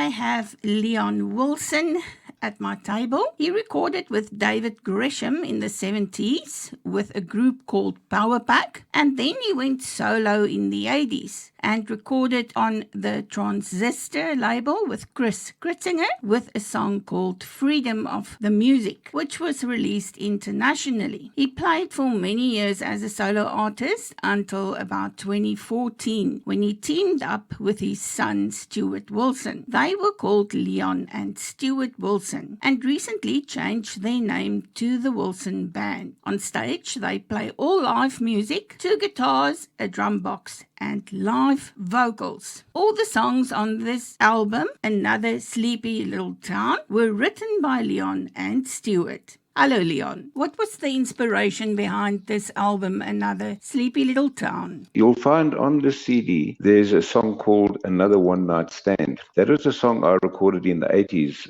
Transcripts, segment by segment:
I have Leon Wilson at my table. He recorded with David Gresham in the 70s with a group called Power Pack, and then he went solo in the 80s and recorded on the Transistor label with Chris Kritzinger with a song called Freedom of the Music, which was released internationally. He played for many years as a solo artist until about 2014 when he teamed up with his son Stewart Wilson. They were called Leon and Stewart Wilson and recently changed their name to the Wilson Band. On stage, they play all live music, 2 guitars, a drum box, and live vocals. All the songs on this album, Another Sleepy Little Town, were written by Leon and Stewart. Hello, Leon. What was the inspiration behind this album, Another Sleepy Little Town? You'll find on the CD, there's a song called Another One Night Stand. That was a song I recorded in the 80s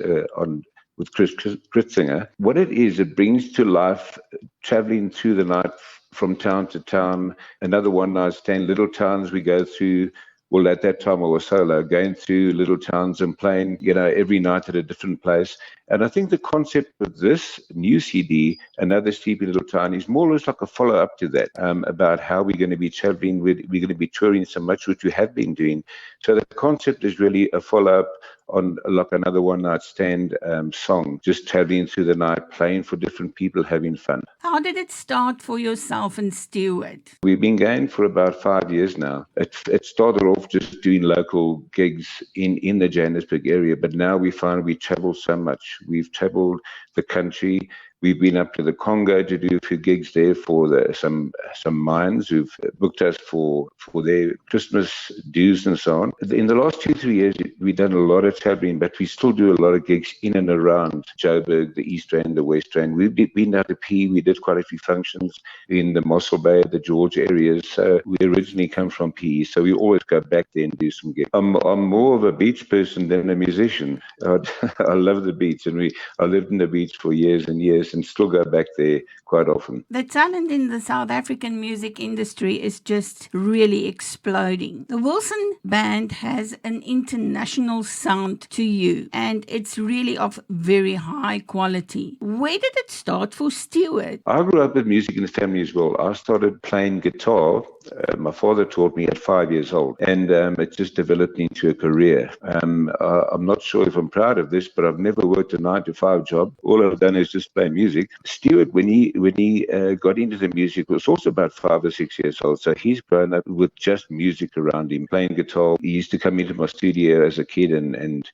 with Chris Kritzinger. What it is, it brings to life traveling through the night from town to town, another one night stand, little towns we go through. Well, at that time I was solo, going through little towns and playing, every night at a different place. And I think the concept of this new CD, Another Sleepy Little Town, is more or less like a follow-up to that, about how we're going to be traveling, we're going to be touring so much, which we have been doing. So the concept is really a follow-up on like Another One Night Stand song, just traveling through the night, playing for different people, having fun. How did it start for yourself and Stewart? We've been going for about 5 years now. It started off just doing local gigs in the Johannesburg area, but now we find we travel so much. We've traveled the country. We've been up to the Congo to do a few gigs there for some mines who've booked us for their Christmas dues and so on. In the last 2-3 years, we've done a lot of traveling, but we still do a lot of gigs in and around Joburg, the East Rand, the West Rand. We've been down to P. We did quite a few functions in the Mossel Bay, the George areas. So we originally come from P, so we always go back there and do some gigs. I'm more of a beach person than a musician. I love the beach, and I lived in the beach for years and years, and still go back there quite often. The talent in the South African music industry is just really exploding. The Wilson Band has an international sound to you, and it's really of very high quality. Where did it start for Stewart? I grew up with music in the family as well. I started playing guitar. My father taught me at 5 years old, and it just developed into a career. I'm not sure if I'm proud of this, but I've never worked a 9-to-5 job. All I've done is just play music. Stewart, when he got into the music, was also about 5 or 6 years old. So he's grown up with just music around him, playing guitar. He used to come into my studio as a kid and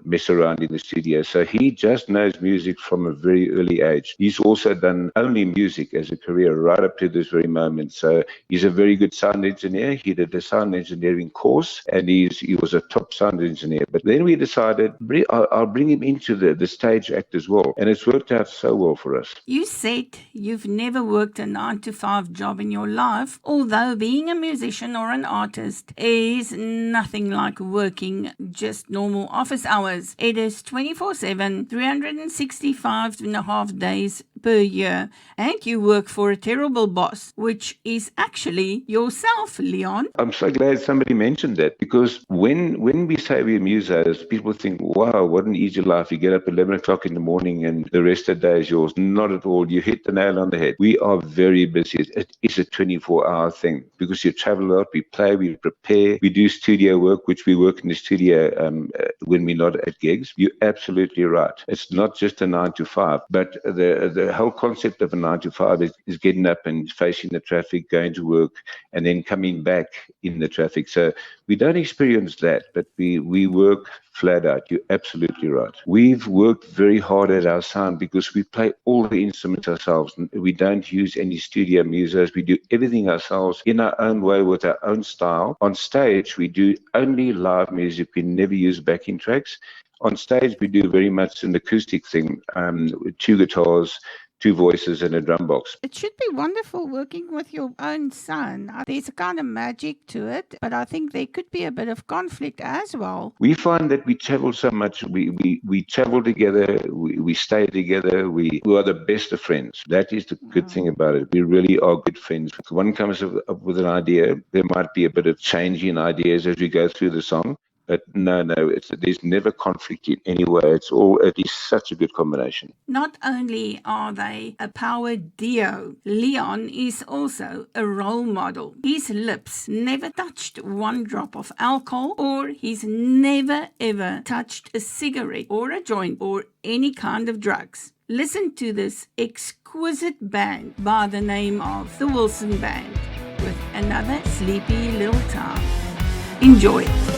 mess around in the studio. So he just knows music from a very early age. He's also done only music as a career right up to this very moment. So he's a very good sound engineer. He did a sound engineering course, and he was a top sound engineer. But then we decided I'll bring him into the stage act as well. And it's worked out so well for us. You said you've never worked a 9-to-5 job in your life, although being a musician or an artist is nothing like working just normal office hours. It is 24/7, 365 and a half days per year, and you work for a terrible boss, which is actually yourself, Leon. I'm so glad somebody mentioned that, because when we say we're musos, people think, wow, what an easy life. You get up at 11 o'clock in the morning and the rest of the day is yours. Not at all. You hit the nail on the head. We are very busy. It is a 24-hour thing because you travel a lot, we play, we prepare, we do studio work, which we work in the studio when we're not at gigs. You're absolutely right. It's not just a 9-to-5, but the whole concept of a 9-to-5 is getting up and facing the traffic, going to work, and then coming back in the traffic. So we don't experience that, but we work flat out. You're absolutely right. We've worked very hard at our sound because we play all the instruments ourselves. We don't use any studio musos. We do everything ourselves in our own way with our own style. On stage, we do only live music. We never use backing tracks. On stage, we do very much an acoustic thing, with 2 guitars, 2 voices and a drum box. It should be wonderful working with your own son. There's a kind of magic to it, but I think there could be a bit of conflict as well. We find that we travel so much. We travel together. We stay together. We are the best of friends. That is the good thing about it. We really are good friends. If one comes up with an idea, there might be a bit of change in ideas as we go through the song. But no, there's never conflict in any way. It is such a good combination. Not only are they a power duo, Leon is also a role model. His lips never touched one drop of alcohol, or he's never ever touched a cigarette or a joint or any kind of drugs. Listen to this exquisite band by the name of the Wilson Band with another sleepy little town. Enjoy it.